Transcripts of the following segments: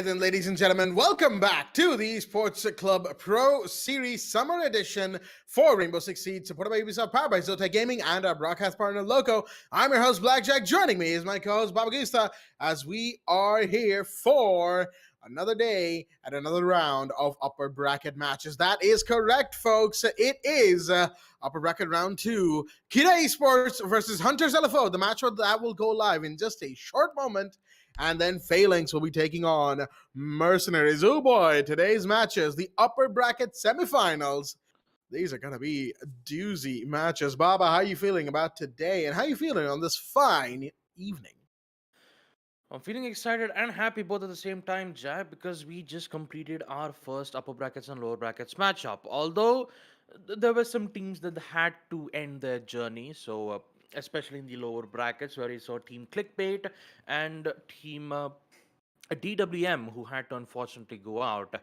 right then, ladies and gentlemen, welcome back to the Esports Club Pro Series Summer Edition for Rainbow-Six-Siege, supported by Ubisoft, powered by Zotac Gaming, and our broadcast partner, Loco. I'm your host, Blackjack. Joining me is my co-host, Babagusta, as we are here for another day and another round of upper bracket matches. That is correct, folks. It is upper bracket round 2. Kira Esports versus Hunters LFO, the match that will go live in just a short moment. And then Phalanx will be taking on MercenarieZ. Oh boy, today's matches, the upper bracket semifinals. These are going to be doozy matches. Baba, how are you feeling about today? And how are you feeling on this fine evening? I'm feeling excited and happy both at the same time, Jai, because we just completed our first upper brackets and lower brackets matchup. Although there were some teams that had to end their journey, so especially in the lower brackets where we saw Team Clickbait and Team DWM who had to unfortunately go out.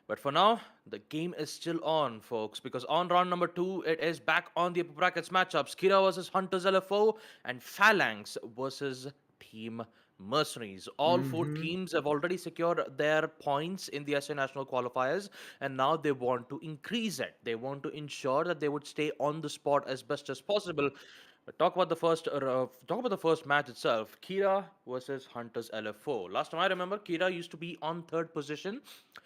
But for now, the game is still on, folks, because on round number 2, it is back on the upper brackets matchups. Kira versus Hunters LFO and Phalanx versus Team Mercenaries. All four teams have already secured their points in the SA National qualifiers, and now they want to increase it. They want to ensure that they would stay on the spot as best as possible. Talk about the first match itself. Kira versus Hunters LFO. Last time I remember, Kira used to be on third position,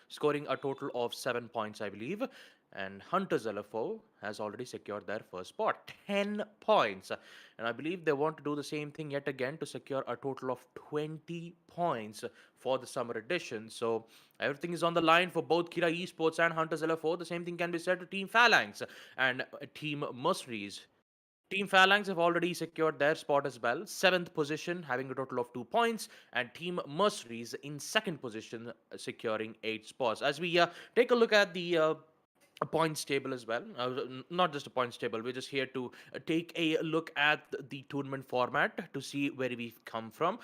scoring a total of 7 points, I believe. And Hunters LFO has already secured their first spot, 10 points. And I believe they want to do the same thing yet again to secure a total of 20 points for the summer edition. So everything is on the line for both Kira Esports and Hunters LFO. The same thing can be said to Team Phalanx and Team Mercenaries. Team Phalanx have already secured their spot as well, seventh position, having a total of 2 points, and Team Mercenaries in second position, securing 8 spots. As we take a look at the a points table as well. Not just a points table. We're just here to take a look at the tournament format to see where we've come from.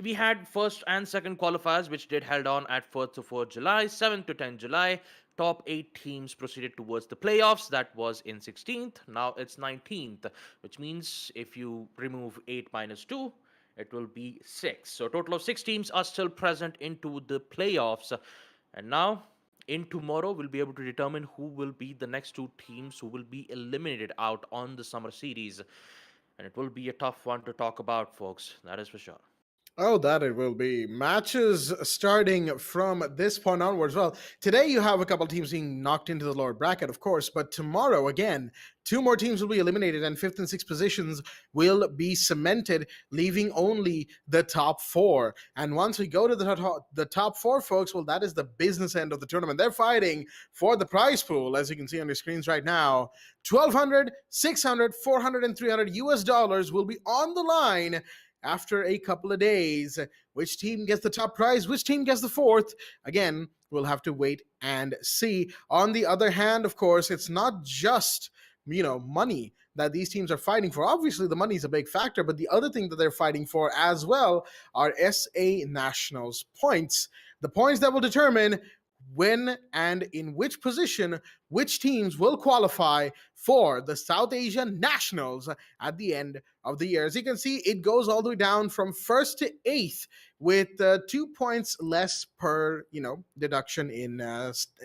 We had first and second qualifiers, which did held on at 1st to 4th July, 7th to 10th July. Top 8 teams proceeded towards the playoffs. That was in 16th. Now it's 19th, which means if you remove 8 minus 2, it will be 6. So a total of 6 teams are still present into the playoffs. And now in tomorrow, we'll be able to determine who will be the next 2 teams who will be eliminated out on the summer series. And it will be a tough one to talk about, folks. That is for sure. Oh, that it will be. Matches starting from this point onwards. Well, today you have a couple teams being knocked into the lower bracket, of course, but tomorrow, again, 2 more teams will be eliminated and 5th and 6th positions will be cemented, leaving only the top 4. And once we go to the top 4, folks, well, that is the business end of the tournament. They're fighting for the prize pool, as you can see on your screens right now. 1,200, 600, 400, and 300 US dollars will be on the line after a couple of days. Which team gets the top prize? Which team gets the 4th? Again, we'll have to wait and see. On the other hand, of course, it's not just money that these teams are fighting for. Obviously, the money is a big factor, but the other thing that they're fighting for as well are SA Nationals points. The points that will determine when and in which position which teams will qualify for the South Asian Nationals at the end of the year. As you can see, it goes all the way down from 1st to 8th with 2 points less per, deduction in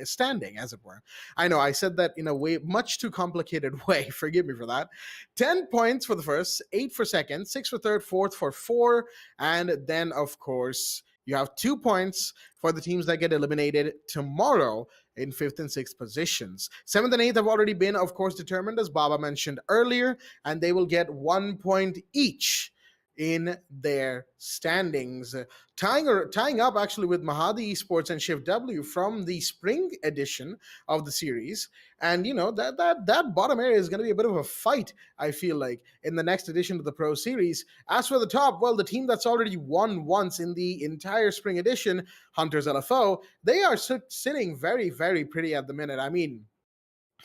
standing, as it were. I know I said that in a way, much too complicated way. Forgive me for that. 10 points for the first, 8 for second, 6 for third, 4th for 4, and then, of course, you have 2 points for the teams that get eliminated tomorrow in 5th and 6th positions. 7th and 8th have already been, of course, determined, as Baba mentioned earlier, and they will get 1 point each in their standings, tying up actually with Mahadi Esports and Shift W from the spring edition of the series. And that bottom area is going to be a bit of a fight, I feel like, in the next edition of the Pro Series. As for the top, well, the team that's already won once in the entire spring edition, Hunters LFO, they are sitting very, very pretty at the minute. I mean,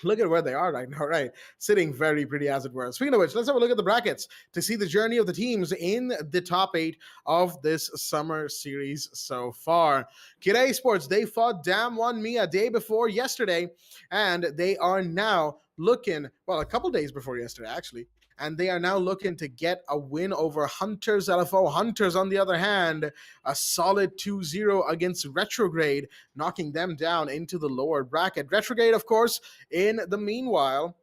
look at where they are right now, right? Sitting very pretty, as it were. Speaking of which, let's have a look at the brackets to see the journey of the teams in the top 8 of this summer series so far. Kira Esports, they fought Damn One Me a day before yesterday, and they are now looking, well, a couple days before yesterday, actually, and they are now looking to get a win over Hunters LFO. Hunters, on the other hand, a solid 2-0 against Retrograde, knocking them down into the lower bracket. Retrograde, of course, in the meanwhile,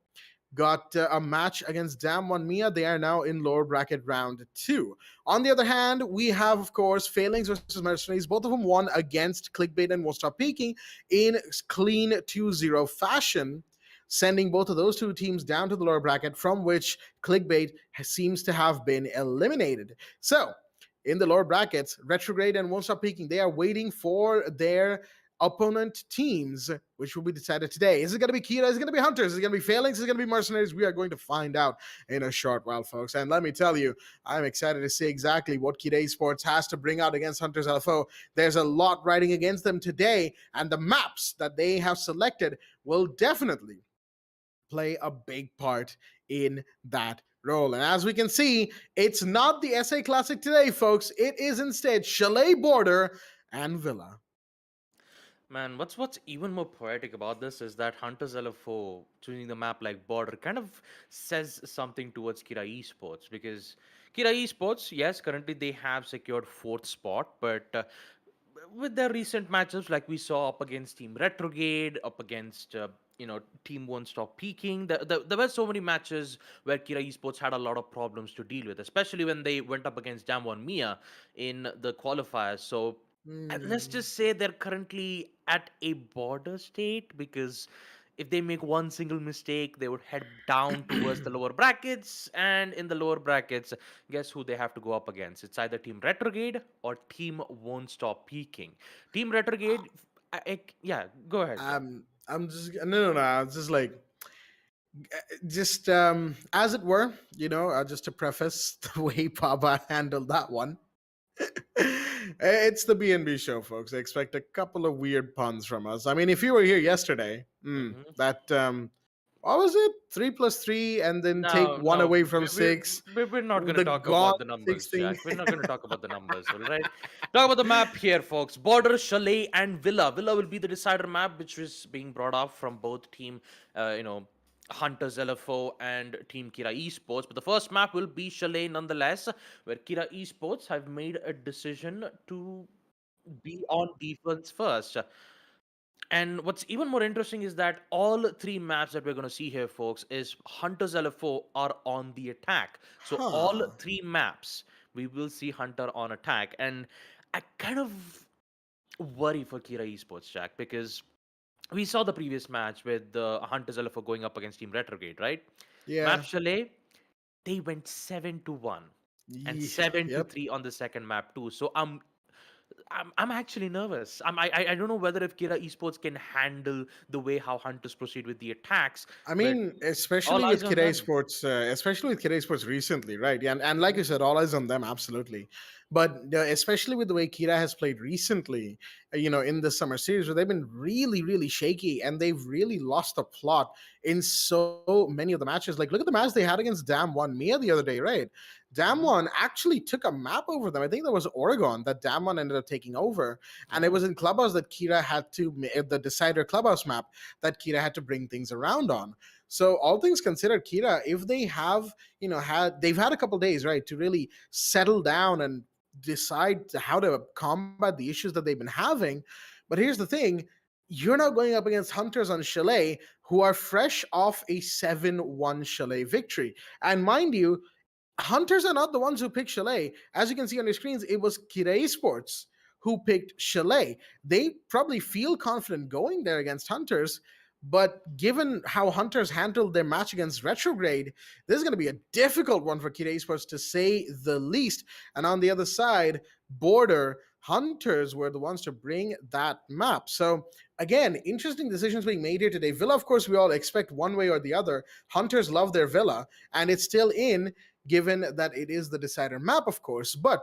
got a match against Damwon Mia. They are now in lower bracket round 2. On the other hand, we have, of course, Phalanx versus MercenarieZ. Both of them won against Clickbait and Won't Stop Peaking in clean 2-0 fashion, sending both of those two teams down to the lower bracket, from which Clickbait seems to have been eliminated. So, in the lower brackets, Retrograde and Won't Stop Peaking, they are waiting for their opponent teams, which will be decided today. Is it going to be Kira? Is it going to be Hunters? Is it going to be Phalanx? Is it going to be MercenarieZ? We are going to find out in a short while, folks. And let me tell you, I'm excited to see exactly what Kira Esports has to bring out against Hunters LFO. There's a lot riding against them today, and the maps that they have selected will definitely play a big part in that role. And as we can see, it's not the SA Classic today, folks. It is instead Chalet, Border, and Villa. Man, what's even more poetic about this is that Hunters LFO choosing the map like Border kind of says something towards Kira Esports, because Kira Esports, yes, currently they have secured fourth spot, but with their recent matchups, like we saw up against Team Retrograde, up against Team Won't Stop Peaking, there were so many matches where Kira Esports had a lot of problems to deal with, especially when they went up against Damwon Mia in the qualifiers. So let's just say they're currently at a border state, because if they make one single mistake, they would head down towards the lower brackets. And in the lower brackets, guess who they have to go up against? It's either Team Retrograde or Team Won't Stop Peaking. Team Retrograde, yeah, go ahead, Jack. I'm just no. It's just like just as it were, just to preface the way Papa handled that one. It's the BNB show, folks. I expect a couple of weird puns from us. I mean, if you were here yesterday, Hmm. that what was it? 3+3, and then take No, one no, away from six. we're not going to The talk gone about the six numbers, thing. Jack. We're not going to talk about the numbers, all right? Talk about the map here, folks. Border, Chalet, and Villa. Villa will be the decider map, which is being brought up from both team, Hunters LFO and Team Kira Esports. But the first map will be Chalet nonetheless, where Kira Esports have made a decision to be on defense first. And what's even more interesting is that all three maps that we're going to see here, folks, is Hunter's LFO are on the attack. So all Huh. three maps, we will see Hunter on attack. And I kind of worry for Kira Esports, Jack, because we saw the previous match with the Hunter's LFO going up against Team Retrograde, right? Map Yeah. Chalet, they went 7-1 and seven to Yep. three on the second map too. So I'm actually nervous. I don't know whether if Kira Esports can handle the way how Hunters proceed with the attacks, I but mean, all especially with eyes on Kidday them. Sports, recently, right? Yeah, and like you Hmm. said, all eyes on them, absolutely. But especially with the way Kira has played recently, in the summer series, where they've been really, really shaky, and they've really lost the plot in so many of the matches. Like, look at the match they had against Damwon Mia the other day, right? Hmm. Damwon actually took a map over them. I think that was Oregon that Damwon ended up taking over, and it Yeah. was in Clubhouse that Kira had to the decider Clubhouse map that Kira had to bring things around on. So all things considered, Kira, if they have, they've had a couple days, right, to really settle down and decide how to combat the issues that they've been having. But here's the thing. You're now going up against Hunters on Chalet, who are fresh off a 7-1 Chalet victory. And mind you, Hunters are not the ones who picked Chalet. As you can see on your screens, it was Kira Esports who picked Chalet. They probably feel confident going there against Hunters, but given how Hunters handled their match against Retrograde, this is going to be a difficult one for Kira Esports to say the least. And on the other side, Border, Hunters were the ones to bring that map. So again, interesting decisions being made here today. Villa, of course, we all expect one way or the other. Hunters love their Villa, and it's still in, given that it is the decider map, of course. But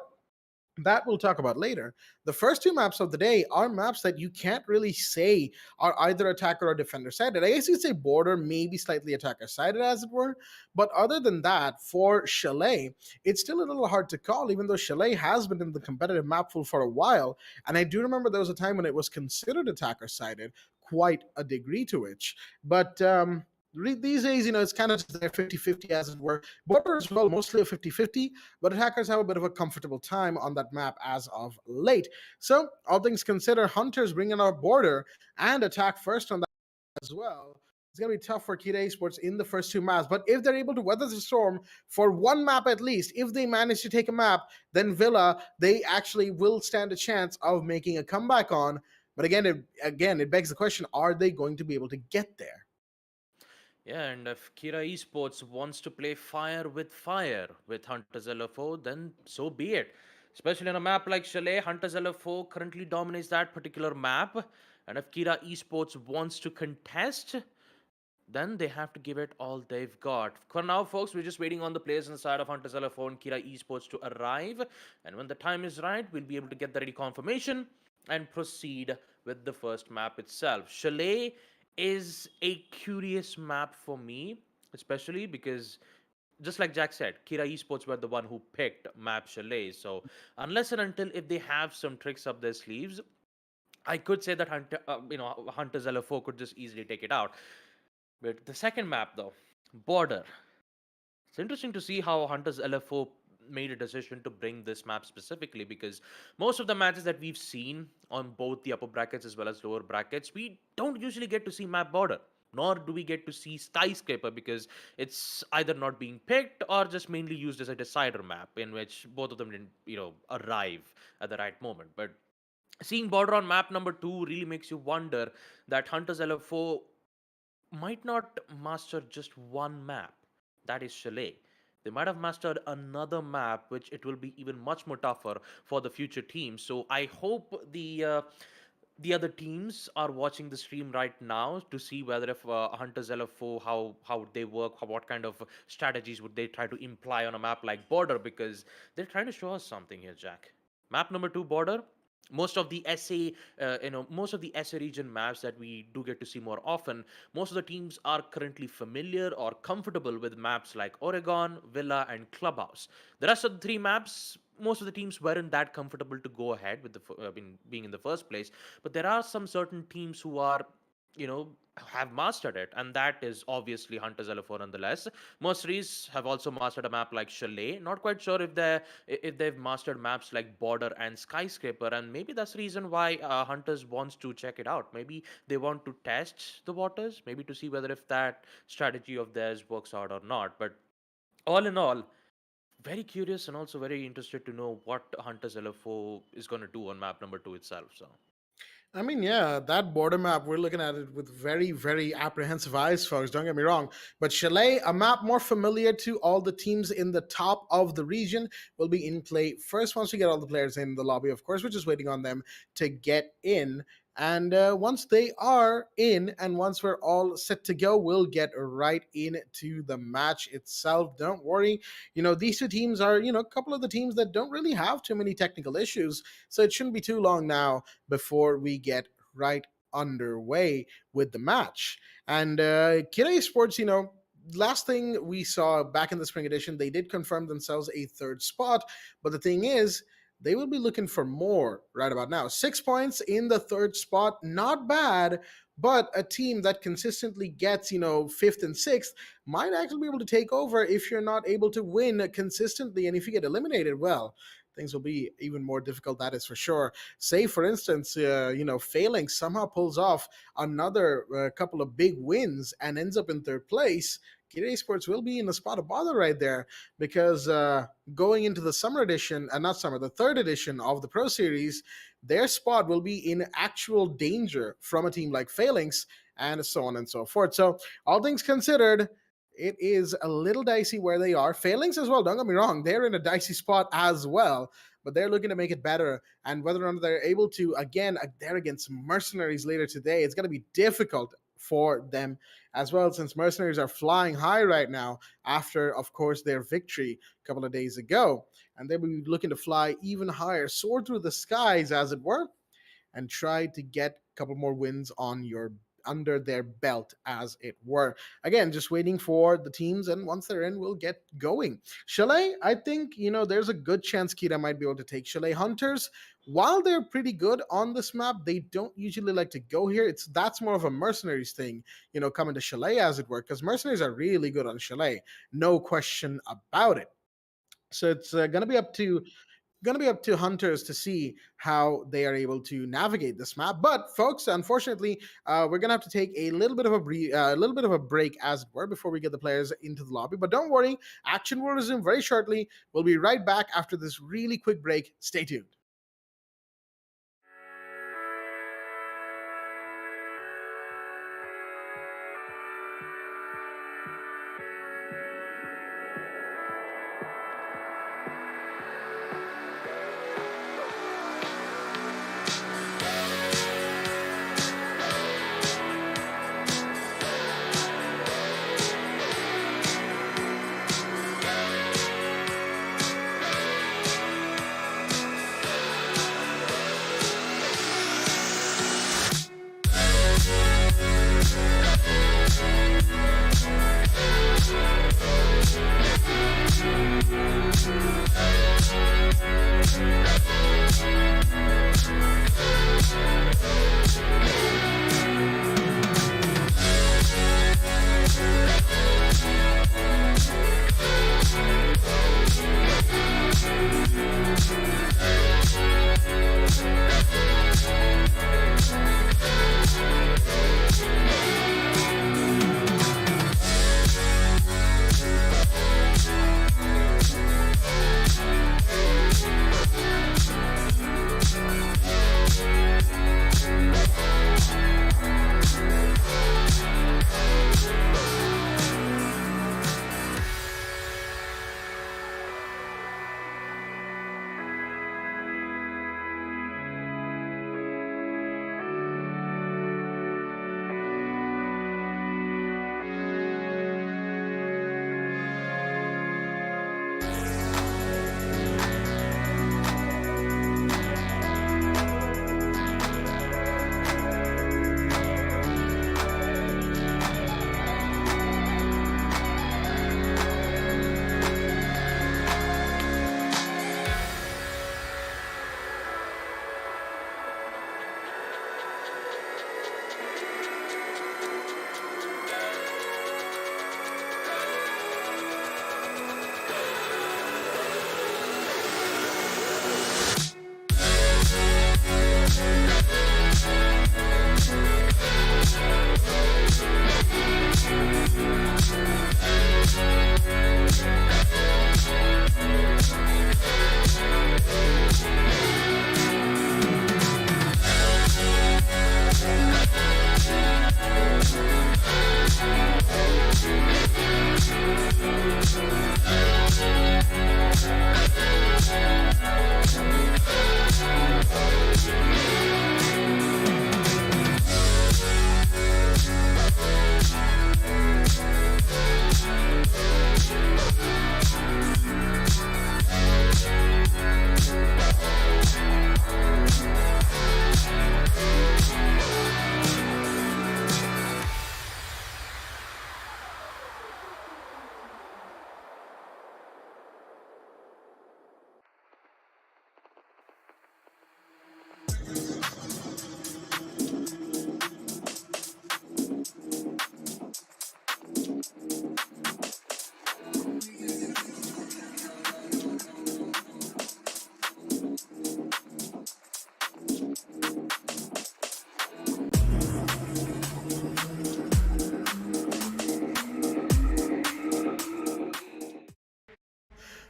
that we'll talk about later. The first two maps of the day are maps that you can't really say are either attacker or defender sided. I guess you'd say Border, maybe slightly attacker sided, as it were. But other than that, for Chalet, it's still a little hard to call, even though Chalet has been in the competitive map pool for a while. And I do remember there was a time when it was considered attacker sided, quite a degree to which. But these days, it's kind of just there 50-50 as it were. Border as well, mostly a 50-50, but attackers have a bit of a comfortable time on that map as of late. So, all things considered, Hunters bringing out Border and attack first on that as well. It's going to be tough for Kita Esports in the first two maps, but if they're able to weather the storm for one map at least, if they manage to take a map, then Villa, they actually will stand a chance of making a comeback on. But again, it begs the question: are they going to be able to get there? Yeah, and if Kira Esports wants to play fire with Hunters LFO, then so be it. Especially on a map like Chalet, Hunters LFO currently dominates that particular map. And if Kira Esports wants to contest, then they have to give it all they've got. For now, folks, we're just waiting on the players inside of Hunters LFO and Kira Esports to arrive. And when the time is right, we'll be able to get the ready confirmation and proceed with the first map itself. Chalet is a curious map for me, especially because just like Jack said, Kira Esports were the one who picked map Chalet. So unless and until if they have some tricks up their sleeves, I could say that Hunters LFO could just easily take it out. But the second map, though, Border. It's interesting to see how Hunters LFO made a decision to bring this map specifically because most of the matches that we've seen on both the upper brackets as well as lower brackets, we don't usually get to see map Border. Nor do we get to see Skyscraper because it's either not being picked or just mainly used as a decider map in which both of them didn't, arrive at the right moment. But seeing Border on map number 2 really makes you wonder that Hunters LFO might not master just one map, that is Chalet. They might have mastered another map, which it will be even much more tougher for the future teams. So I hope the other teams are watching the stream right now to see whether if Hunters LFO how would they work, what kind of strategies would they try to imply on a map like Border because they're trying to show us something here, Jack. Map number 2, Border. Most of the SA, most of the SA region maps that we do get to see more often, most of the teams are currently familiar or comfortable with maps like Oregon, Villa, and Clubhouse. The rest of the three maps, most of the teams weren't that comfortable to go ahead with being in the first place. But there are some certain teams who are, you know, have mastered it, and that is obviously Hunters LFO nonetheless. Mercenaries have also mastered a map like Chalet. Not quite sure if they've mastered maps like Border and Skyscraper, and maybe that's the reason why Hunters wants to check it out. Maybe they want to test the waters, maybe to see whether if that strategy of theirs works out or not. But all in all, very curious and also very interested to know what Hunters LFO is going to do on map number 2 itself. So I mean, yeah, that border map, we're looking at it with very, very apprehensive eyes, folks. Don't get me wrong. But Chalet, a map more familiar to all the teams in the top of the region, will be in play first once we get all the players in the lobby. Of course, we're just waiting on them to get in. And once they are in, and once we're all set to go, we'll get right into the match itself. Don't worry. These two teams are, a couple of the teams that don't really have too many technical issues. So it shouldn't be too long now before we get right underway with the match. And Kira Sports, last thing we saw back in the spring edition, they did confirm themselves a third spot. But the thing is, they will be looking for more right about now. 6 points in the third spot, not bad. But a team that consistently gets, fifth and sixth might actually be able to take over if you're not able to win consistently. And if you get eliminated, well, things will be even more difficult. That is for sure. Say, for instance, Phalanx somehow pulls off another couple of big wins and ends up in third place. Kid Esports will be in a spot of bother right there because going into the summer edition, not summer, the third edition of the Pro Series, their spot will be in actual danger from a team like Phalanx and so on and so forth. So, all things considered, it is a little dicey where they are. Phalanx as well, don't get me wrong, they're in a dicey spot as well, but they're looking to make it better. And whether or not they're able to, again, they're against Mercenaries later today, it's going to be difficult for them as well, since Mercenaries are flying high right now after, of course, their victory a couple of days ago. And they'll be looking to fly even higher, soar through the skies, as it were, and try to get a couple more wins on your under their belt, as it were. Again, just waiting for the teams, and once they're in, we'll get going. Chalet, I think, there's a good chance Kira might be able to take Chalet. Hunters, while they're pretty good on this map, they don't usually like to go here. That's more of a mercenaries thing, coming to Chalet, as it were, because mercenaries are really good on Chalet, no question about it. So it's gonna be up to hunters to see how they are able to navigate this map. But folks, unfortunately, we're gonna have to take a little bit of a break, as it were, before we get the players into the lobby. But don't worry, action will resume very shortly. We'll be right back after this really quick break. Stay tuned.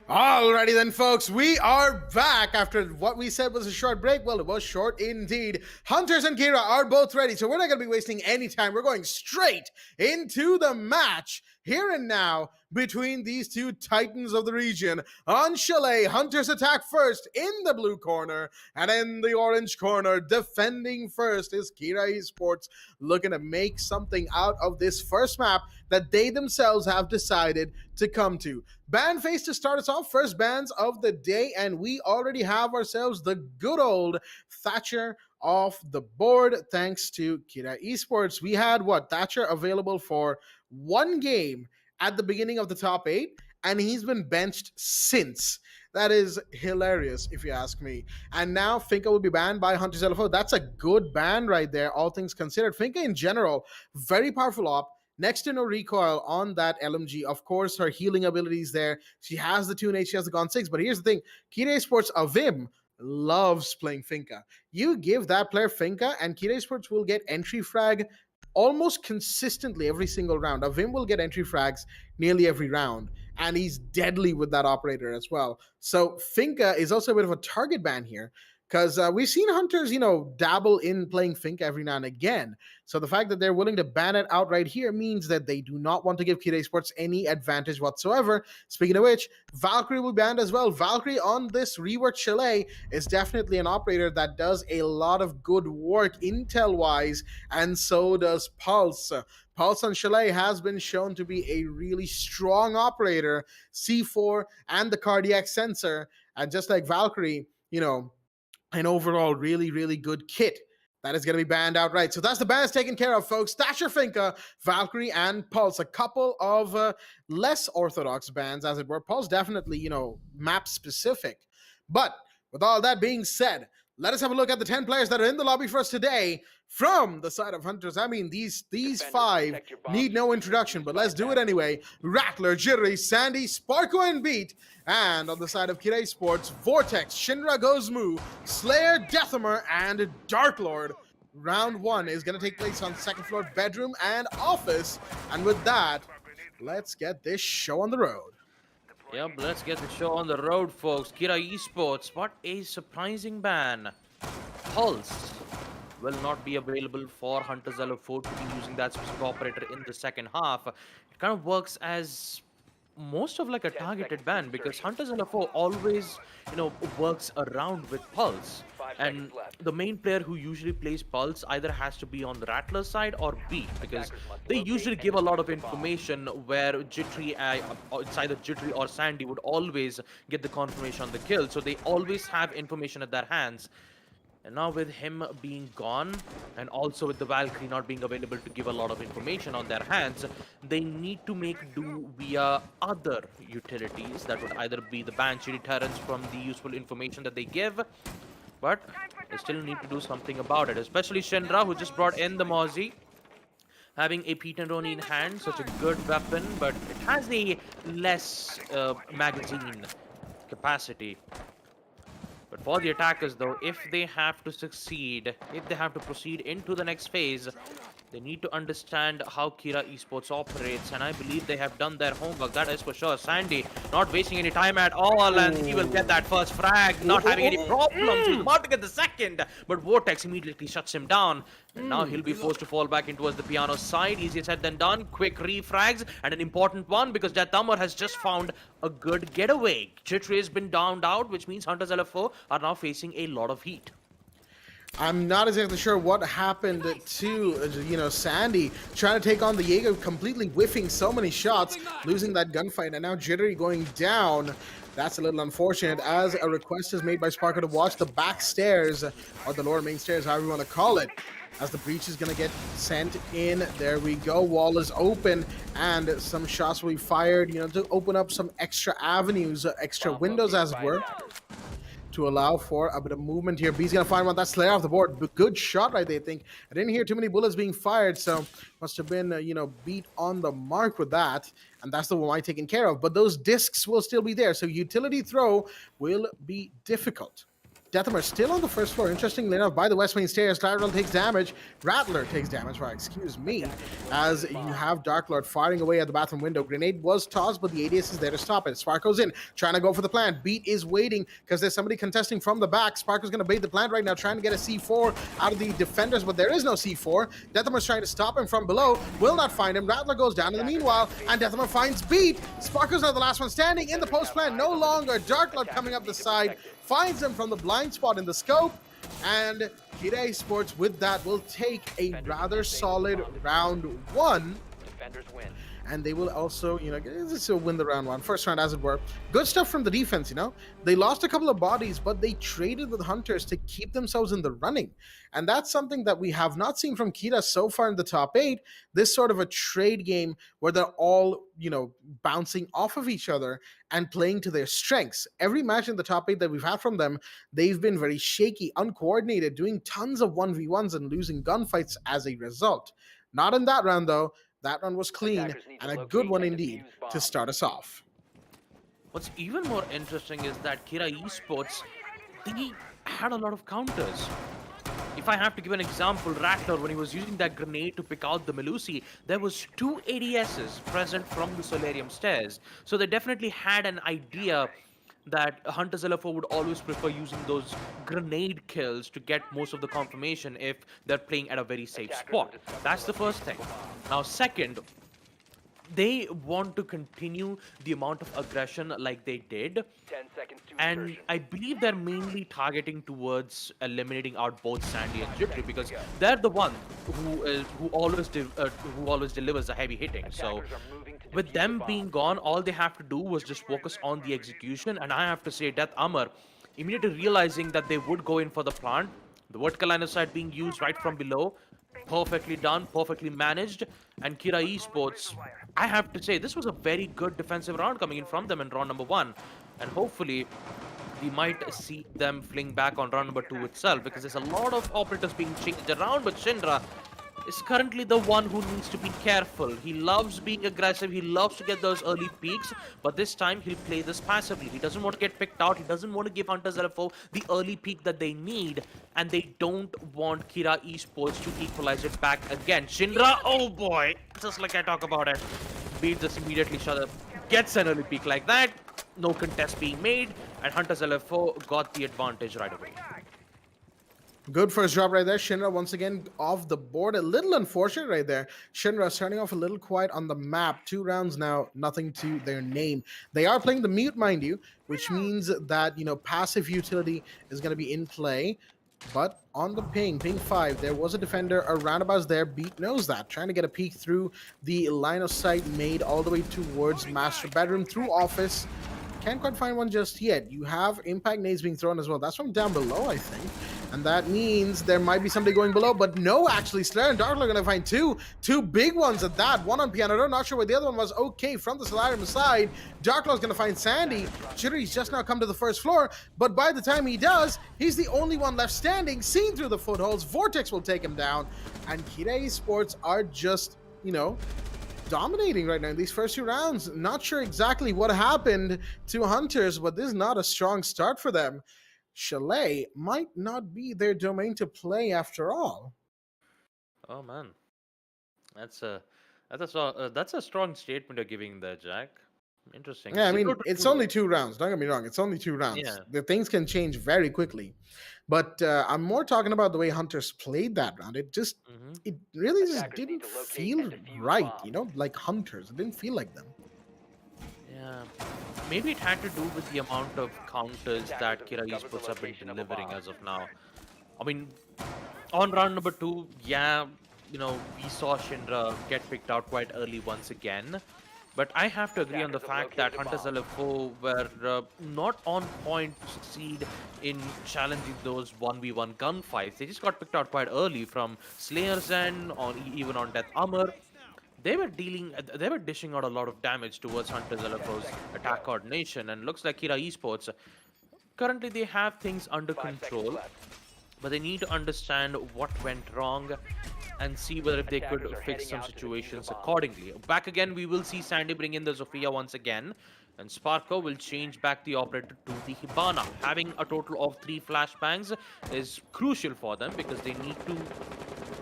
Alrighty then, folks, we are back after what we said was a short break. Well, it was short indeed. Hunters and Kira are both ready, so we're not going to be wasting any time. We're going straight into the match here and now between these two titans of the region. On Chalet, Hunters attack first in the blue corner, and in the orange corner, defending first, is Kira Esports, looking to make something out of this first map that they themselves have decided to come to. Ban face to start us off, first bans of the day, and we already have ourselves the good old Thatcher off the board thanks to Kira Esports. We had Thatcher available for one game at the beginning of the top 8, and he's been benched since. That is hilarious, if you ask me. And now Finka will be banned by Hunters LFO. That's a good ban right there, all things considered. Finka in general, very powerful op. Next to no recoil on that LMG. Of course, her healing abilities there. She has the 2 she has the Gon 6. But here's the thing. Kira Sports Avim loves playing Finka. You give that player Finka, and Kira Sports will get entry frag almost consistently every single round. Avim will get entry frags nearly every round, and he's deadly with that operator as well. So Finka is also a bit of a target ban here, because we've seen hunters, dabble in playing Finka every now and again. So the fact that they're willing to ban it outright here means that they do not want to give Kira Sports any advantage whatsoever. Speaking of which, Valkyrie will be banned as well. Valkyrie on this reworked Chalet is definitely an operator that does a lot of good work intel-wise, and so does Pulse. Pulse on Chalet has been shown to be a really strong operator, C4 and the cardiac sensor, and just like Valkyrie, an overall really, really good kit that is going to be banned outright. So that's the bans taken care of, folks. Thatcher, Finka, Valkyrie, and Pulse. A couple of less orthodox bans, as it were. Pulse definitely, map specific. But with all that being said, let us have a look at the 10 players that are in the lobby for us today from the side of Hunters. I mean, these 5 need no introduction, but let's do it anyway. Rattler, Jittery, Sandy, Sparko, and Beat. And on the side of Kira Sports, Vortex, Shinra Gozmu, Slayer, Deathamer, and Dark Lord. Round 1 is going to take place on second floor bedroom and office. And with that, let's get this show on the road. Yep, let's get the show on the road, folks. Kira Esports, what a surprising ban. Pulse will not be available for Hunters LF4 to be using that specific operator in the second half. It kind of works as most of like a targeted ban, because Hunters LF4 always, works around with Pulse. And the main player who usually plays Pulse either has to be on the Rattler side or Beat, because they usually give a lot of information where Jittery, it's either Jittery or Sandy would always get the confirmation on the kill. So they always have information at their hands. And now with him being gone, and also with the Valkyrie not being available to give a lot of information on their hands, they need to make do via other utilities. That would either be the Banshee deterrents from the useful information that they give, but they still need to do something about it, especially Shinra, who just brought in the Mozzie. Having a P10 in hand, such a good weapon, but it has a less magazine capacity. But for the attackers, though, if they have to succeed, if they have to proceed into the next phase, they need to understand how Kira Esports operates, and I believe they have done their homework, that is for sure. Sandy not wasting any time at all, and he will get that first frag, not having any problems. He's about to get the second, but Vortex immediately shuts him down. And now he'll be forced to fall back in towards the piano side. Easier said than done. Quick refrags, and an important one, because Deathamer has just found a good getaway. Jittery has been downed out, which means Hunters LF4 are now facing a lot of heat. I'm not exactly sure what happened to, Sandy trying to take on the Jaeger, completely whiffing so many shots, losing that gunfight, and now Jittery going down. That's a little unfortunate, as a request is made by Sparko to watch the back stairs, or the lower main stairs, however you want to call it, as the breach is going to get sent in. There we go. Wall is open, and some shots will be fired, to open up some extra avenues, extra windows, as it were, to allow for a bit of movement here. B's gonna find one. That's Slayer off the board. Good shot right there, I think. I didn't hear too many bullets being fired, so must have been, Beat on the mark with that. And that's the one I taken care of. But those discs will still be there, so utility throw will be difficult. Deathamer still on the first floor. Interestingly enough, by the west main stairs, Tyrell takes damage. Rattler takes damage, right, excuse me, as you have Dark Lord firing away at the bathroom window. Grenade was tossed, but the ADS is there to stop it. Sparko's in, trying to go for the plant. Beat is waiting, because there's somebody contesting from the back. Sparko's going to bait the plant right now, trying to get a C4 out of the defenders, but there is no C4. Deathamer's trying to stop him from below. Will not find him. Rattler goes down in the meanwhile, and Deathamer finds Beat. Sparko's now the last one standing in the post plant. No longer. Dark Lord coming up the side, finds him from the blind spot in the scope, and Kira Esports with that will take a rather solid round 1. and they will also, just win the round one, first round, as it were. Good stuff from the defense. They lost a couple of bodies, but they traded with Hunters to keep themselves in the running, and that's something that we have not seen from Kita so far in the top 8. This sort of a trade game where they're all, bouncing off of each other and playing to their strengths. Every match in the top 8 that we've had from them, they've been very shaky, uncoordinated, doing tons of 1v1s and losing gunfights as a result. Not in that round, though. That one was clean and a good one indeed to start us off. What's even more interesting is that Kira Esports, they had a lot of counters. If I have to give an example, Rattler, when he was using that grenade to pick out the Melusi, there was 2 ADSs present from the Solarium stairs. So they definitely had an idea that Hunters LFO would always prefer using those grenade kills to get most of the confirmation if they're playing at a very safe spot. That's the first thing. Now, second, they want to continue the amount of aggression like they did, and I believe they're mainly targeting towards eliminating out both Sandy and Jittery, because they're the one who always delivers the heavy hitting. So with them being gone, all they have to do was just focus on the execution. And I have to say, Death Armor, immediately realizing that they would go in for the plant, the vertical line of sight being used right from below, perfectly done, perfectly managed. And Kira Esports, I have to say, this was a very good defensive round coming in from them in round number 1. And hopefully, we might see them fling back on round number 2 itself, because there's a lot of operators being changed around, but Shinra is currently the one who needs to be careful. He loves being aggressive, he loves to get those early peaks, but this time he'll play this passively. He doesn't want to get picked out, he doesn't want to give Hunters LFO the early peak that they need, and they don't want Kira Esports to equalize it back again. Shinra, oh boy, just like I talk about it, beats this immediately, shut up, gets an early peak like that, no contest being made, and Hunters LFO got the advantage right away. Good first drop right there. Shinra once again off the board. A little unfortunate right there. Shinra starting off a little quiet on the map. 2 rounds now, nothing to their name. They are playing the mute, mind you, which means that, passive utility is going to be in play. But on the ping 5, there was a defender around about us there. Beat knows that. Trying to get a peek through the line of sight made all the way towards master bedroom through office. Can't quite find one just yet. You have impact nades being thrown as well. That's from down below, I think. And that means there might be somebody going below, but no, actually, Slayer and Darkler are going to find two big ones at that. One on Piano, not sure where the other one was. Okay, from the Solarium side, Darkler's going to find Sandy. Jittery's just now come to the first floor, but by the time he does, he's the only one left standing, seen through the footholds. Vortex will take him down, and Kira Esports are just, dominating right now in these first 2 rounds. Not sure exactly what happened to Hunters, but this is not a strong start for them. Chalet might not be their domain to play after all. Oh man, that's a strong statement you're giving there, Jack. Interesting. Yeah, I mean, it's only 2 rounds. Don't get me wrong. It's only 2 rounds. Yeah. The things can change very quickly. But I'm more talking about the way Hunters played that round. It just, it really just didn't feel right, like Hunters. It didn't feel like them. Yeah. Maybe it had to do with the amount of counters that Kira Esports have been delivering as of now. I mean, on round number 2, yeah, we saw Shinra get picked out quite early once again. But I have to agree on the fact that Hunters LFO were not on point to succeed in challenging those 1v1 gunfights. They just got picked out quite early from Slayer's end, even on Death Armor. They were dishing out a lot of damage towards Hunters LFO's attack coordination, and looks like Kira Esports, currently they have things under control, but they need to understand what went wrong and see whether if they could fix some situations accordingly. Back again, we will see Sandy bring in the Zofia once again, and Sparko will change back the operator to the Hibana. Having a total of 3 flashbangs is crucial for them, because they need to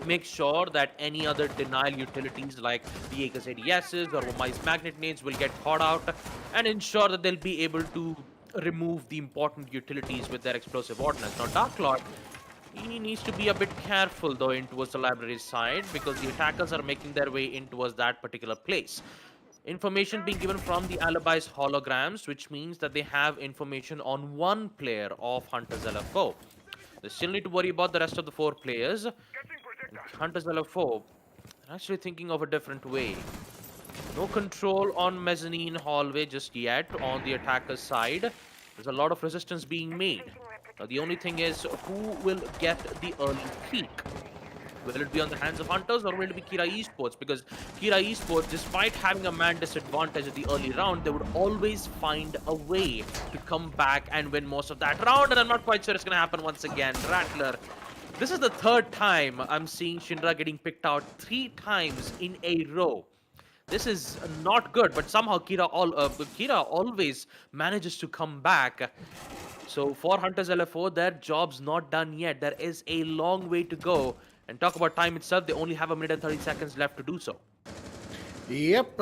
make sure that any other denial utilities like the Aegis ADSs or Wamai's magnet nades will get caught out, and ensure that they'll be able to remove the important utilities with their explosive ordnance. Now, Dark Lord, he needs to be a bit careful though in towards the library side, because the attackers are making their way in towards that particular place. Information being given from the Alibi's holograms, which means that they have information on 1 player of Hunters LFO. They still need to worry about the rest of the 4 players. And Hunters LFO are actually thinking of a different way. No control on mezzanine hallway just yet on the attacker's side. There's a lot of resistance being made. Now, the only thing is who will get the early peak? Will it be on the hands of Hunters or will it be Kira Esports? Because Kira Esports, despite having a man disadvantage at the early round, they would always find a way to come back and win most of that round. And I'm not quite sure it's going to happen once again. Rattler, this is the third time I'm seeing Shinra getting picked out 3 times in a row. This is not good, but somehow Kira always manages to come back. So for Hunters LFO, their job's not done yet. There is a long way to go. And talk about time itself, they only have a minute and 30 seconds left to do so. Yep,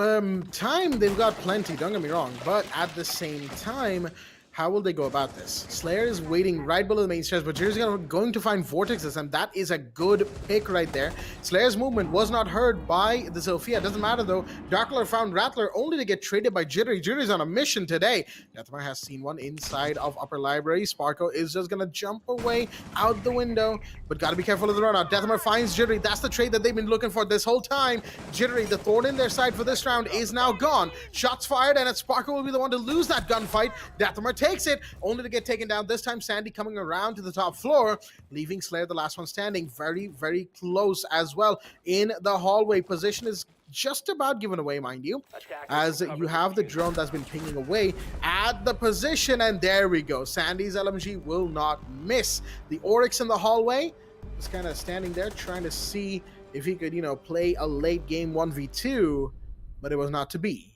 time they've got plenty, don't get me wrong, but at the same time, how will they go about this? Slayer is waiting right below the main stairs, but Jerry's going to find Vortexes, and that is a good pick right there. Slayer's movement was not heard by the Sophia. Doesn't matter though. Darkler found Rattler only to get traded by Jittery. Jittery's on a mission today. Deathmar has seen one inside of Upper Library. Sparko is just gonna jump away out the window, but gotta be careful of the run out. Deathmar finds Jittery. That's the trade that they've been looking for this whole time. Jittery, the thorn in their side for this round, is now gone. Shots fired, and Sparko will be the one to lose that gunfight. Deathmar takes it, only to get taken down. This time, Sandy coming around to the top floor, leaving Slayer the last one standing. Very, very close as well in the hallway. Position is just about given away, mind you, as you have the drone that's been pinging away at the position, and there we go. Sandy's LMG will not miss. The Oryx in the hallway is kind of standing there trying to see if he could, play a late game 1v2, but it was not to be.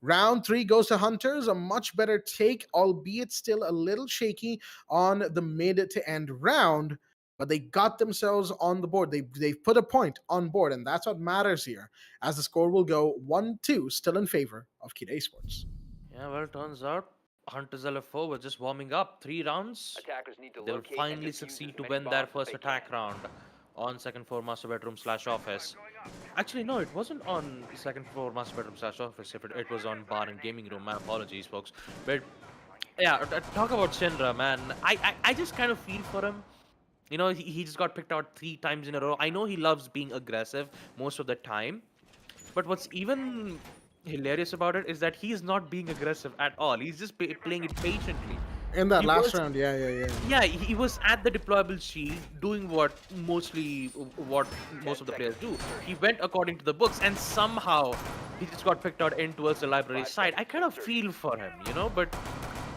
Round 3 goes to Hunters, a much better take, albeit still a little shaky on the mid to end round, but they got themselves on the board. They've put a point on board, and that's what matters here, as the score will go 1-2, still in favor of Kid Esports. Yeah, well, it turns out Hunters LFO was just warming up. 3 rounds. They'll finally succeed to win their first attack round on second floor master bedroom / office. Actually, no, it wasn't on second floor master bedroom / office. It was on bar and gaming room. My apologies, folks. But yeah, talk about Shinra, man. I just kind of feel for him. He just got picked out 3 times in a row. I know he loves being aggressive most of the time, but what's even hilarious about it is that he is not being aggressive at all. He's just playing it patiently. In that last round, yeah. Yeah, he was at the deployable shield doing what most of the players do. He went according to the books, and somehow he just got picked out in towards the library side. I kind of feel for him, but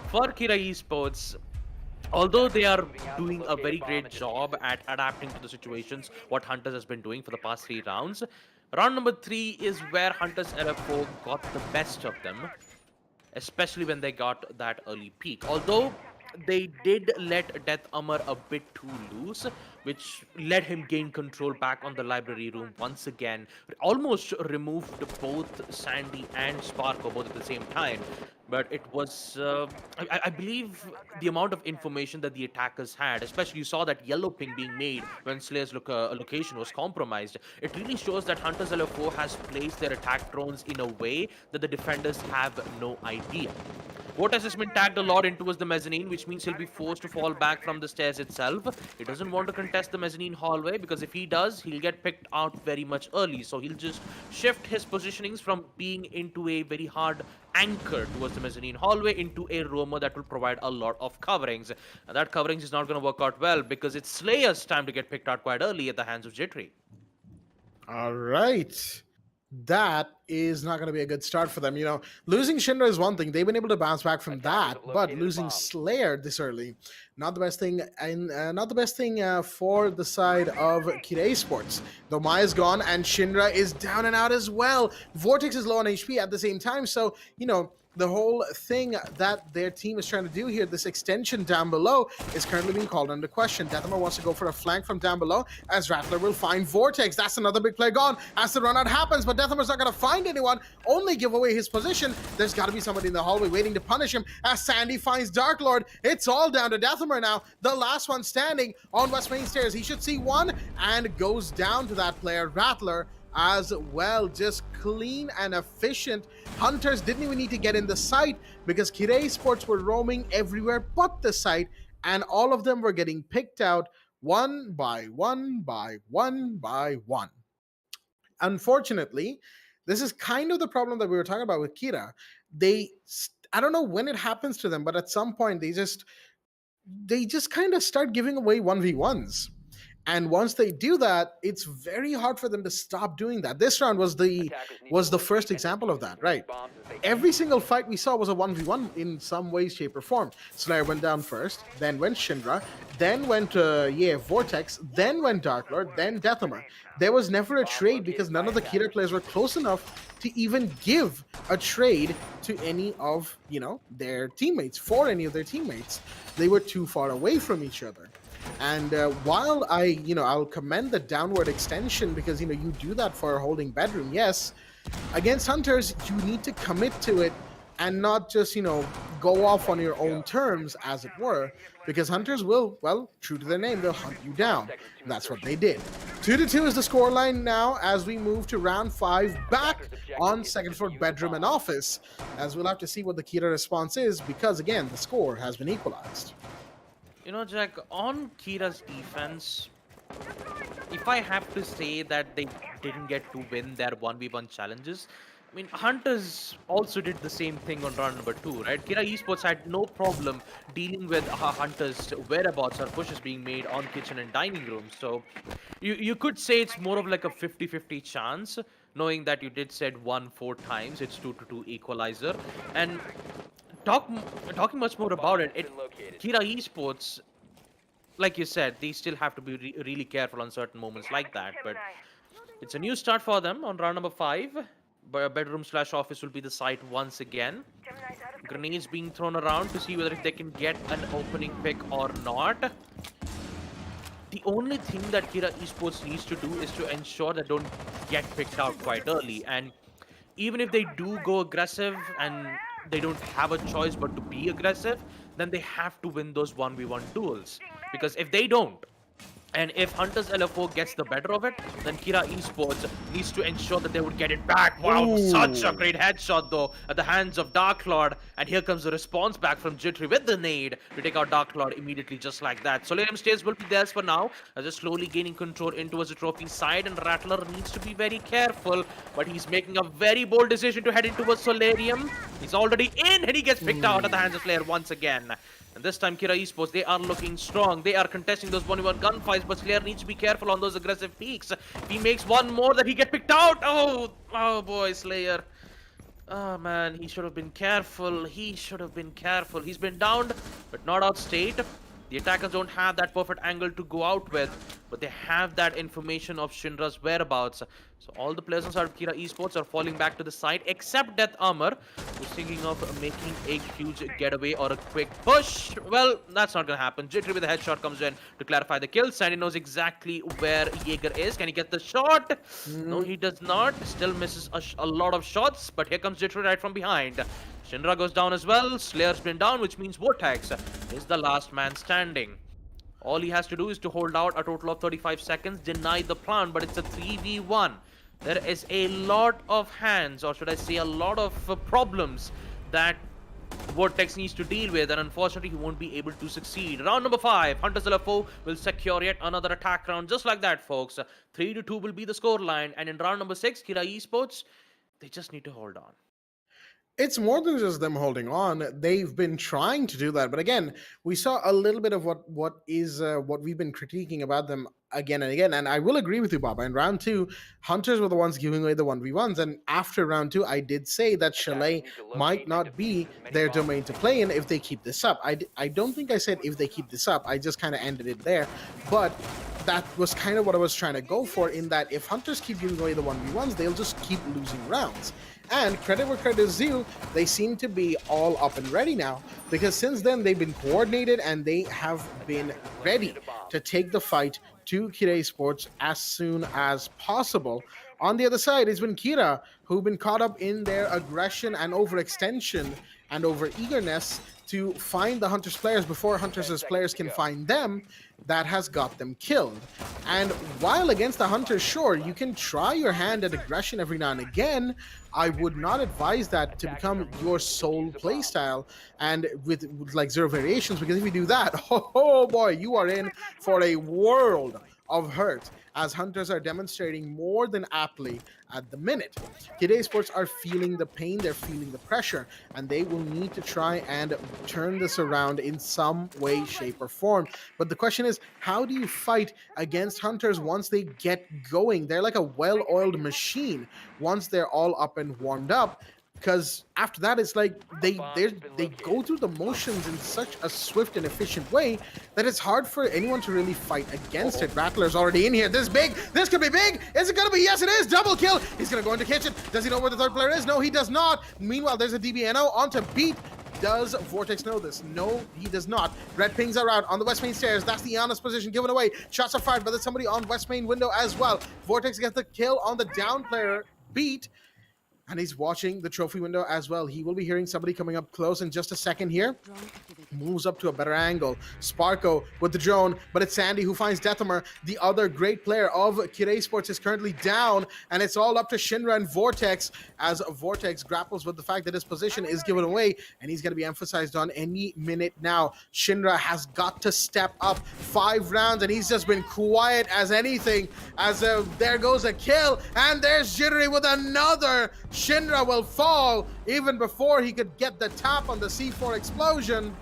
for Kira Esports, although they are doing a very great job at adapting to the situations, what Hunters has been doing for the past 3 rounds, round number 3 is where Hunters LFO got the best of them, especially when they got that early peak. Although they did let Death Amar a bit too loose, which let him gain control back on the library room once again. Almost removed both Sandy and Sparko both at the same time. But it was, I believe, the amount of information that the attackers had, especially you saw that yellow ping being made when Slayer's location was compromised. It really shows that Hunters LFO has placed their attack drones in a way that the defenders have no idea. Vortex has been tagged a lot in towards the mezzanine, which means he'll be forced to fall back from the stairs itself. He doesn't want to contest the mezzanine hallway, because if he does, he'll get picked out very much early. So he'll just shift his positionings from being into a very hard anchor towards the mezzanine hallway into a roamer that will provide a lot of coverings. And that coverings is not going to work out well, because it's Slayer's time to get picked out quite early at the hands of Jittery. All right. That is not going to be a good start for them. Losing Shinra is one thing. They've been able to bounce back from that, but losing Slayer this early, not the best thing, and not the best thing for the side of Kira Esports. Though Maya's gone and Shinra is down and out as well. Vortex is low on HP at the same time, so the whole thing that their team is trying to do here, this extension down below, is currently being called under question. Deathmar wants to go for a flank from down below, as Rattler will find Vortex. That's another big play gone as the run out happens, but Deathmar's not going to find anyone, only give away his position. There's got to be somebody in the hallway waiting to punish him, as Sandy finds Dark Lord. It's all down to Deathmar now, the last one standing on West Main Stairs. He should see one, and goes down to that player, Rattler, as well. Just clean and efficient. Hunters didn't even need to get in the site, because Kira Esports were roaming everywhere but the site, and all of them were getting picked out one by one by one by one. Unfortunately, This is kind of the problem that we were talking about with Kira. I don't know when it happens to them, but at some point they just kind of start giving away 1v1s. And once they do that, it's very hard for them to stop doing that. This round was the first example of that, right? Every single fight we saw was a 1v1 in some way, shape, or form. Slayer went down first, then went Shinra, then went Vortex, then went Dark Lord, then Deathhammer. There was never a trade because none of the Kira players were close enough to even give a trade to any of their teammates, for any of their teammates. They were too far away from each other. And while I'll commend the downward extension because you do that for holding bedroom, yes, against hunters you need to commit to it and not just go off on your own terms, as it were, because hunters will, well, true to their name, they'll hunt you down. And that's what they did. 2-2 is the scoreline now as we move to round 5, back on second floor bedroom and office, as we'll have to see what the Kira response is because again the score has been equalized. Jack, on Kira's defense, if I have to say that they didn't get to win their 1v1 challenges, I mean, Hunters also did the same thing on round number 2, right? Kira Esports had no problem dealing with Hunters' whereabouts or pushes being made on kitchen and dining rooms. So you could say it's more of like a 50-50 chance, knowing that you did said 1-4 times. It's 2-2 equalizer. And talking much more about it, Kira Esports, like you said, they still have to be really careful on certain moments like that. But it's a new start for them on round number 5. Bedroom/office will be the site once again. Grenades being thrown around to see whether if they can get an opening pick or not. The only thing that Kira Esports needs to do is to ensure that don't get picked out quite early. And even if they do go aggressive and they don't have a choice but to be aggressive, then they have to win those 1v1 duels. Because if they don't, and if Hunters LFO gets the better of it, then Kira Esports needs to ensure that they would get it back. Wow, Ooh. Such a great headshot though at the hands of Dark Lord. And here comes the response back from Jittery with the nade to take out Dark Lord immediately just like that. Solarium Stays will be theirs for now as they're slowly gaining control in towards the trophy side, and Rattler needs to be very careful, but he's making a very bold decision to head in towards Solarium. He's already in and he gets picked out at the hands of Slayer once again. And this time, Kira Esports, they are looking strong. They are contesting those 1v1 gunfights, but Slayer needs to be careful on those aggressive peaks. If he makes one more, that he get picked out. Oh boy, Slayer. Oh man, he should have been careful. He should have been careful. He's been downed, but not outstate. The attackers don't have that perfect angle to go out with, but they have that information of Shinra's whereabouts. So all the players inside of Kira Esports are falling back to the side, except Death Armor, who's thinking of making a huge getaway or a quick push. Well, that's not gonna happen. Jittery with a headshot comes in to clarify the kill. Sandy knows exactly where Jaeger is. Can he get the shot? No, he does not. Still misses a lot of shots, but here comes Jittery right from behind. Shinra goes down as well. Slayer's been down, which means Vortex is the last man standing. All he has to do is to hold out a total of 35 seconds, deny the plant, but it's a 3v1. There is a lot of hands, or should I say a lot of problems that Vortex needs to deal with, and unfortunately he won't be able to succeed. Round number 5, Hunters LFO will secure yet another attack round just like that, folks. 3-2 will be the scoreline, and in round number 6, Kira Esports, they just need to hold on. It's more than just them holding on. They've been trying to do that, but again, we saw a little bit of what we've been critiquing about them again and again. And I will agree with you, Baba. In round 2, Hunters were the ones giving away the 1v1s, and after round 2, I did say that Chalet might not be their domain to play in if they keep this up. I don't think I said if they keep this up. I just kind of ended it there, but that was kind of what I was trying to go for, in that if Hunters keep giving away the 1v1s, they'll just keep losing rounds. And credit where credit is due, they seem to be all up and ready now, because since then they've been coordinated and they have been ready to take the fight to Kira Esports as soon as possible. On the other side, it's been Kira, who've been caught up in their aggression and overextension and over-eagerness to find the Hunters players before Hunters' players can find them. That has got them killed. And while against the Hunters, sure, you can try your hand at aggression every now and again, I would not advise that to become your sole playstyle and with like zero variations, because if you do that, oh boy, you are in for a world of hurt, as Hunters are demonstrating more than aptly at the minute. Kid Esports are feeling the pain, they're feeling the pressure, and they will need to try and turn this around in some way, shape, or form. But the question is, how do you fight against Hunters once they get going? They're like a well-oiled machine once they're all up and warmed up, because after that it's like they go through the motions in such a swift and efficient way that it's hard for anyone to really fight against it. Rattler's already in here. This big, this could be big. Is it gonna be? Yes, it is. Double kill. He's gonna go into kitchen. Does he know where the third player is? No, he does not. Meanwhile, there's a DBNO onto Beat. Does Vortex know this? No, he does not. Red pings are out on the West Main stairs. That's the honest position given away. Shots are fired, but there's somebody on West Main window as well. Vortex gets the kill on the down player, Beat, and he's watching the trophy window as well. He will be hearing somebody coming up close in just a second here. Moves up to a better angle. Sparko with the drone, but it's Sandy who finds Deathamer. The other great player of Kid Esports is currently down, and it's all up to Shinra and Vortex, as Vortex grapples with the fact that his position is given away, and he's going to be emphasized on any minute now. Shinra has got to step up. 5 rounds, and he's just been quiet as anything, as there goes a kill, and there's Jittery with another. Shinra will fall even before he could get the tap on the C4 explosion.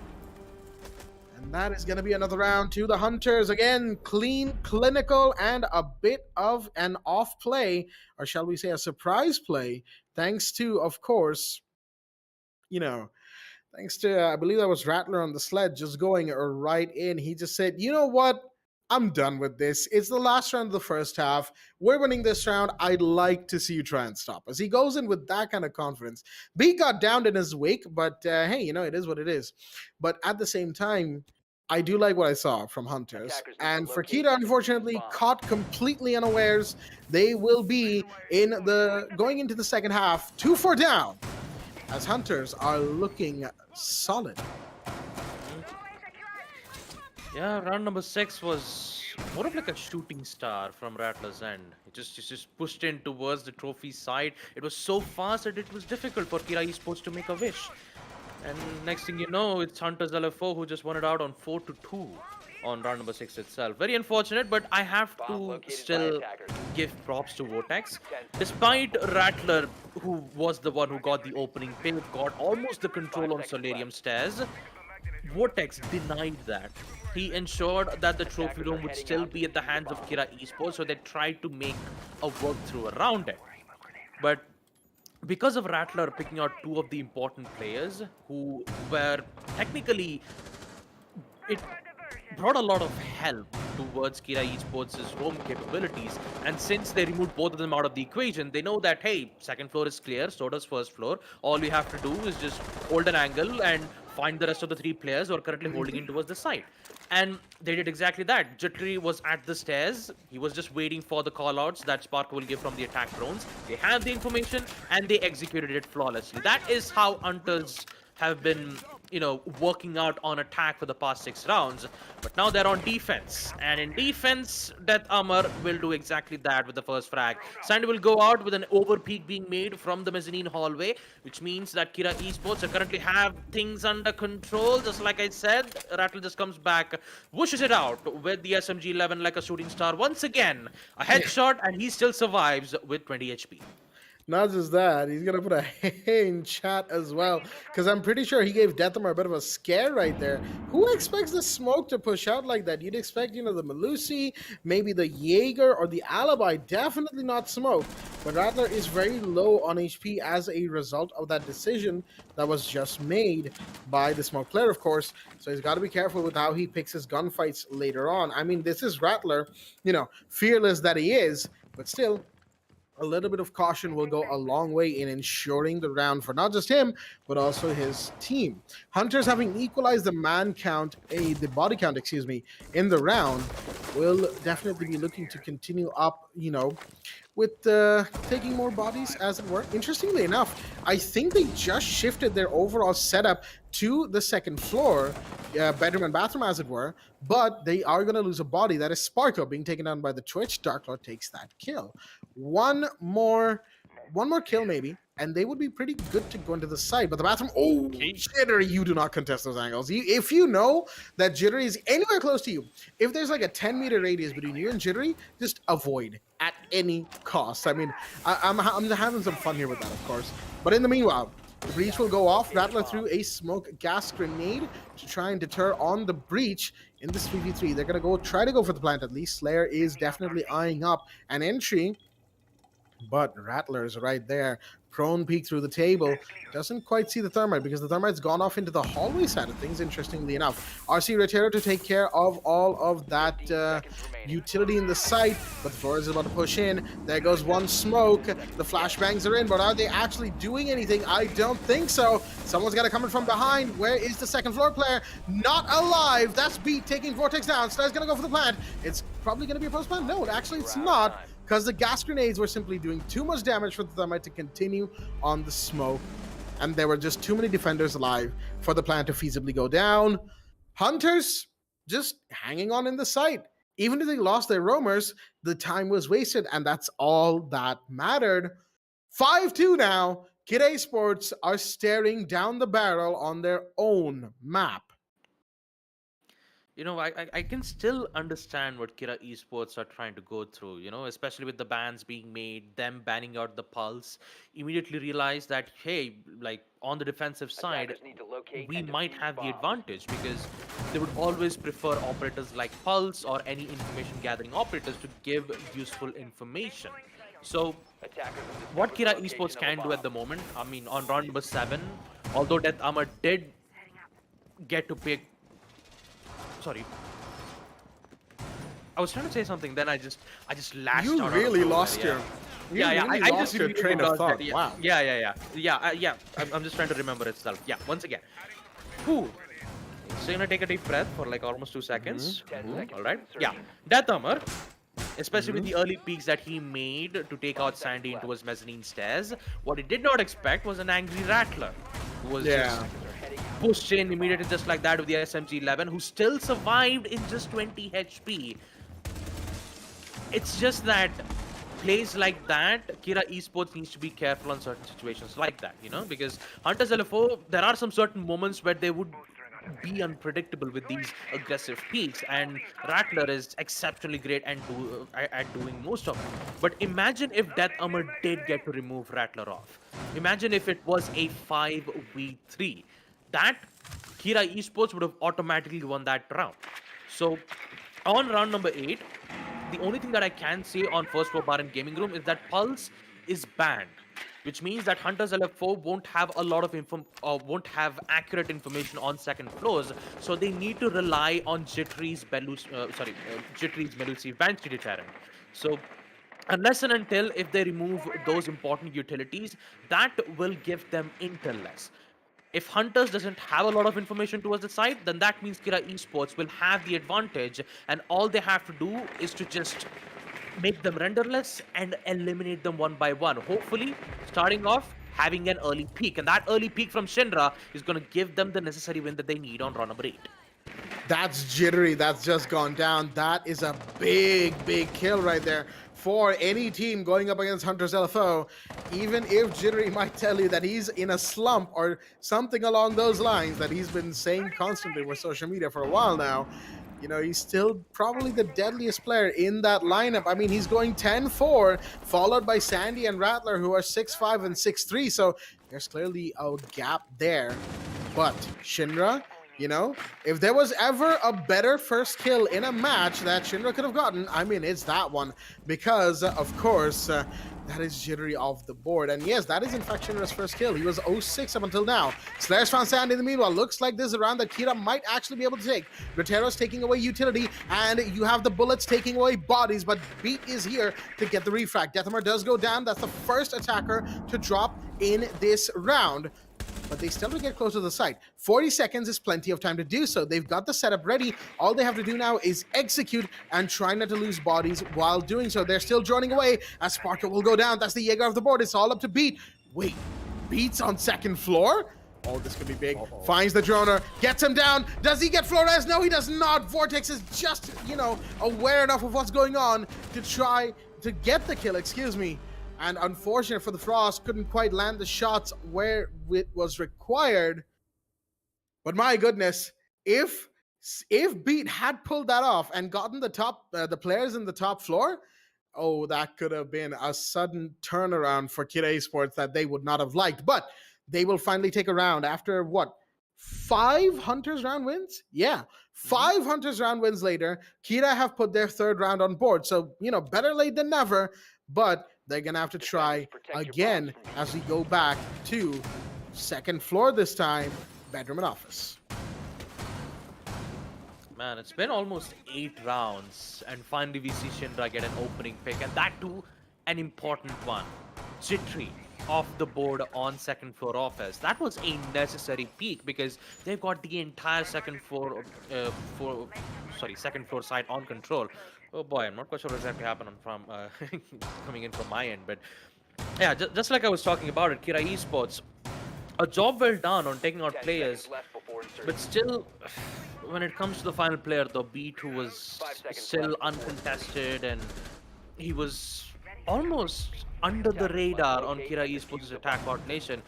And that is going to be another round to the Hunters. Again, clean, clinical, and a bit of an off play, or shall we say a surprise play, thanks to, of course, thanks to, I believe that was Rattler on the sled, just going right in. He just said, you know what? I'm done with this. It's the last round of the first half. We're winning this round. I'd like to see you try and stop us. He goes in with that kind of confidence. B got downed in his wake, but hey, it is what it is. But at the same time, I do like what I saw from Hunters. And for Kita, unfortunately, caught completely unawares. They will be going into the second half, 2 for down, as Hunters are looking solid. Yeah, round number 6 was more of like a shooting star from Rattler's end. It just pushed in towards the trophy side. It was so fast that it was difficult for Kira Esports to make a wish. And next thing you know, it's Hunters LFO who just won it out on 4-2 on round number 6 itself. Very unfortunate, but I have to still give props to Vortex. Despite Rattler, who was the one who got the opening pick, got almost the control on Solarium stairs, Vortex denied that. He ensured that the trophy room would still be at the hands of Kira Esports, so they tried to make a walkthrough around it. But because of Rattler picking out 2 of the important players who were technically, it brought a lot of help towards Kira Esports' home capabilities, and since they removed both of them out of the equation, they know that, hey, second floor is clear, so does first floor. All we have to do is just hold an angle and find the rest of the 3 players who are currently holding in towards the side. And they did exactly that. Jittery was at the stairs. He was just waiting for the callouts that Spark will give from the attack drones. They had the information and they executed it flawlessly. That is how Hunters have been, working out on attack for the past 6 rounds. But now they're on defense. And in defense, Death Armor will do exactly that with the first frag. Sandy will go out with an overpeak being made from the mezzanine hallway, which means that Kira Esports currently have things under control. Just like I said, Rattle just comes back, whooshes it out with the SMG-11 like a shooting star. Once again, a headshot, and he still survives with 20 HP. Not just that, he's going to put a hey in chat as well, because I'm pretty sure he gave Deathamer a bit of a scare right there. Who expects the smoke to push out like that? You'd expect, the Malusi, maybe the Jaeger or the Alibi, definitely not smoke. But Rattler is very low on HP as a result of that decision that was just made by the smoke player, of course. So he's got to be careful with how he picks his gunfights later on. I mean, this is Rattler, fearless that he is, but still, a little bit of caution will go a long way in ensuring the round for not just him, but also his team. Hunters, having equalized the body count, in the round, will definitely be looking to continue up, with taking more bodies, as it were. Interestingly enough, I think they just shifted their overall setup to the second floor, bedroom and bathroom, as it were, but they are going to lose a body. That is Sparko being taken down by the Twitch. Darklord takes that kill. One more kill, maybe, and they would be pretty good to go into the side. But the bathroom, oh, Jittery, you do not contest those angles. If you know that Jittery is anywhere close to you, if there's like a 10-meter radius between you and Jittery, just avoid at any cost. I mean, I'm having some fun here with that, of course. But in the meanwhile, the breach will go off. Rattler threw a smoke gas grenade to try and deter on the breach in this 3v3. They're going to try to go for the plant at least. Slayer is definitely eyeing up an entry, but Rattler's right there. Prone peek through the table. Doesn't quite see the thermite because the thermite's gone off into the hallway side of things, interestingly enough. RC Rotero to take care of all of that utility in the site, but Flores is about to push in. There goes one smoke. The flashbangs are in, but are they actually doing anything? I don't think so. Someone's got to come in from behind. Where is the second floor player? Not alive. That's Beat taking Vortex down. Slayer's going to go for the plant. It's probably going to be a post plant. No, actually it's not, because the gas grenades were simply doing too much damage for the thermite to continue on the smoke, and there were just too many defenders alive for the plant to feasibly go down. Hunters just hanging on in the site. Even if they lost their roamers, the time was wasted, and that's all that mattered. 5-2 now. Kid Esports are staring down the barrel on their own map. You know, I can still understand what Kira Esports are trying to go through, you know, especially with the bans being made, them banning out the Pulse. Immediately realize that, hey, like on the defensive side, we might have the advantage because they would always prefer operators like Pulse or any information gathering operators to give useful information. So what Kira Esports can do at the moment, I mean, on round number 7, although Death Armor did get to pick. Sorry, I was trying to say something. Then I just lashed out. You really lost your. I lost your train of thought. Wow. Yeah. I'm just trying to remember itself. Yeah. Once again. Whew. So you're gonna take a deep breath for like almost 2 seconds. All right. Yeah. Death Armor, especially with the early peaks that he made to take out Sandy into his mezzanine stairs, what he did not expect was an angry Rattler, who was just pushed in immediately just like that with the SMG-11, who still survived in just 20 HP. It's just that plays like that, Kira Esports needs to be careful on certain situations like that, you know, because Hunters LFO, there are some certain moments where they would be unpredictable with these aggressive peaks, and Rattler is exceptionally great at doing most of it. But imagine if Death Armor did get to remove Rattler off. Imagine if it was a 5v3. That Kira Esports would have automatically won that round. So on round number 8, the only thing that I can say on first floor bar and gaming room is that Pulse is banned, which means that Hunters LF4 won't have a lot of won't have accurate information on second floors, so they need to rely on Jittery's Melusive Banshee deterrent. So unless and until if they remove those important utilities, that will give them intel less. If Hunters doesn't have a lot of information towards the side, then that means Kira Esports will have the advantage, and all they have to do is to just make them renderless and eliminate them one by one. Hopefully, starting off, having an early peak, and that early peak from Shinra is going to give them the necessary win that they need on round number 8. That's Jittery. That's just gone down. That is a big kill right there for any team going up against Hunters LFO. Even if Jittery might tell you that he's in a slump or something along those lines that he's been saying constantly with social media for a while now, you know, he's still probably the deadliest player in that lineup. I mean, he's going 10-4, followed by Sandy and Rattler, who are 6-5 and 6-3, so there's clearly a gap there. But Shinra, you know, if there was ever a better first kill in a match that Shinra could have gotten, I mean, it's that one. Because, of course, that is Jittery off the board. And yes, that is in fact Shinra's first kill. He was 0-6 up until now. Slayer's found Sandy in the meanwhile. Looks like this is a round that Kira might actually be able to take. Rotero's taking away utility, and you have the bullets taking away bodies, but Beat is here to get the refrag. Deathhammer does go down. That's the first attacker to drop in this round. But they still will get close to the site. 40 seconds is plenty of time to do so. They've got the setup ready. All they have to do now is execute and try not to lose bodies while doing so. They're still droning away as Sparker will go down. That's the Jaeger of the board. It's all up to Beat. Wait, Beat's on second floor? Oh, this could be big. Finds the droner, gets him down. Does he get Flores? No, he does not. Vortex is just, you know, aware enough of what's going on to try to get the kill, excuse me. And unfortunate for the Frost, couldn't quite land the shots where it was required. But my goodness, if Beat had pulled that off and gotten the players in the top floor, oh, that could have been a sudden turnaround for Kid Esports that they would not have liked. But they will finally take a round after what? 5 Hunters round wins? Yeah. 5 Hunters round wins later, Kira have put their third round on board. So, better late than never, but they're going to have to try again as we go back to second floor this time, bedroom and office. Man, it's been almost 8 rounds, and finally we see Shinra get an opening pick, and that too, an important one. Jittery off the board on second floor office. That was a necessary peak because they've got the entire second floor side on control. Oh boy, I'm not quite sure what exactly happened from coming in from my end, but yeah, just like I was talking about it, Kira Esports, a job well done on taking out players, but still, when it comes to the final player, the Beat, who was still uncontested, and he was almost under the radar on Kira Esports' attack coordination.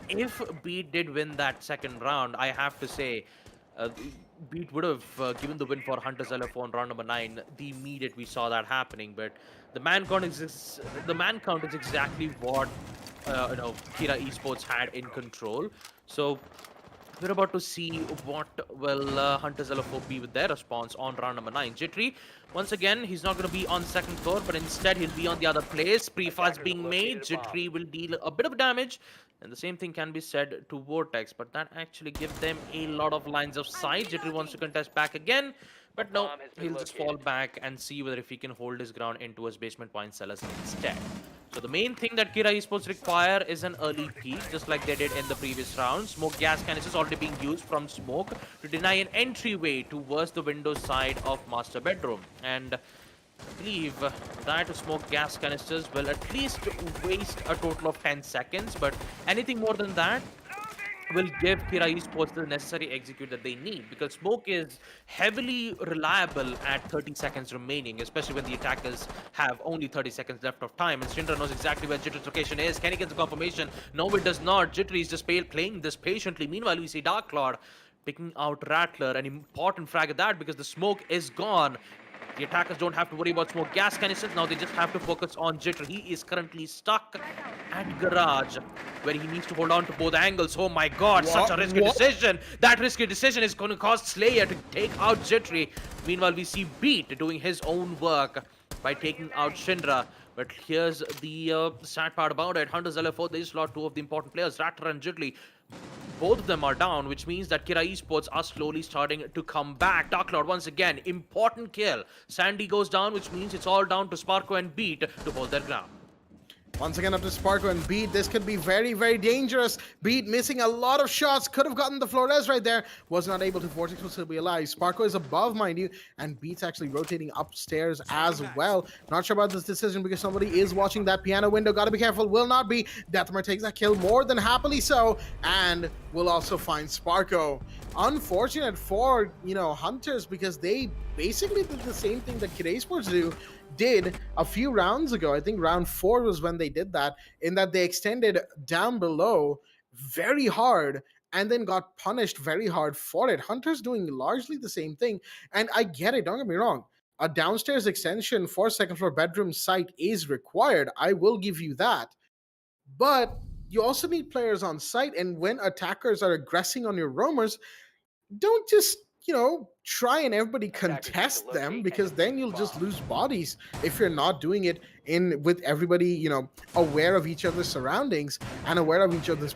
If Beat did win that second round, I have to say, Beat would have given the win for Hunters LFO on round number 9 the immediate we saw that happening. But the man count is exactly what Kira Esports had in control. So we're about to see what will Hunters LFO be with their response on round number 9. Jittery, once again, he's not going to be on second floor, but instead he'll be on the other place. Pre-fires being made, Jittery will deal a bit of damage. And the same thing can be said to Vortex, but that actually gives them a lot of lines of sight. Jittery wants to contest back again, but no, he'll just fall back and see whether if he can hold his ground into his basement point cellars instead. So the main thing that Kira Esports require is an early peek, just like they did in the previous round. Smoke gas canisters already being used from Smoke to deny an entryway towards the window side of Master Bedroom. And I believe that smoke gas canisters will at least waste a total of 10 seconds, but anything more than that will give Kira Esports the necessary execute that they need, because Smoke is heavily reliable at 30 seconds remaining, especially when the attackers have only 30 seconds left of time, and Shinra knows exactly where Jittery's location is. Can he get the confirmation? No, it does not. Jittery is just playing this patiently. Meanwhile, we see Dark Lord picking out Rattler, an important frag at that because the smoke is gone. The attackers don't have to worry about smoke gas canisters. Now they just have to focus on Jitter. He is currently stuck at garage, where he needs to hold on to both angles. Oh my god, such a risky decision. That risky decision is going to cause Slayer to take out Jittery. Meanwhile, we see Beat doing his own work by taking out Shinra. But here's the sad part about it. Hunters LFO, they just lost 2 of the important players, Rattler and Jittery. Both of them are down, which means that Kira Esports are slowly starting to come back. Dark Lord, once again, important kill. Sandy goes down, which means it's all down to Sparko and Beat to hold their ground. Once again, up to Sparko and Beat. This could be very, very dangerous. Beat missing a lot of shots. Could have gotten the Flores right there. Was not able to. Vortex will still be alive. Sparko is above, mind you. And Beat's actually rotating upstairs as well. Not sure about this decision because somebody is watching that piano window. Gotta be careful. Will not be. Deathmer takes that kill more than happily so. And will also find Sparko. Unfortunate for, Hunters, because they basically did the same thing that Kid Esports did a few rounds ago. I think round 4 was when they did that, in that they extended down below very hard and then got punished very hard for it. Hunters doing largely the same thing. And I get it, don't get me wrong. A downstairs extension for second floor bedroom site is required. I will give you that. But you also need players on site, and when attackers are aggressing on your roamers, don't just try and everybody contest them, because then you'll just lose bodies if you're not doing it with everybody aware of each other's surroundings and aware of each other's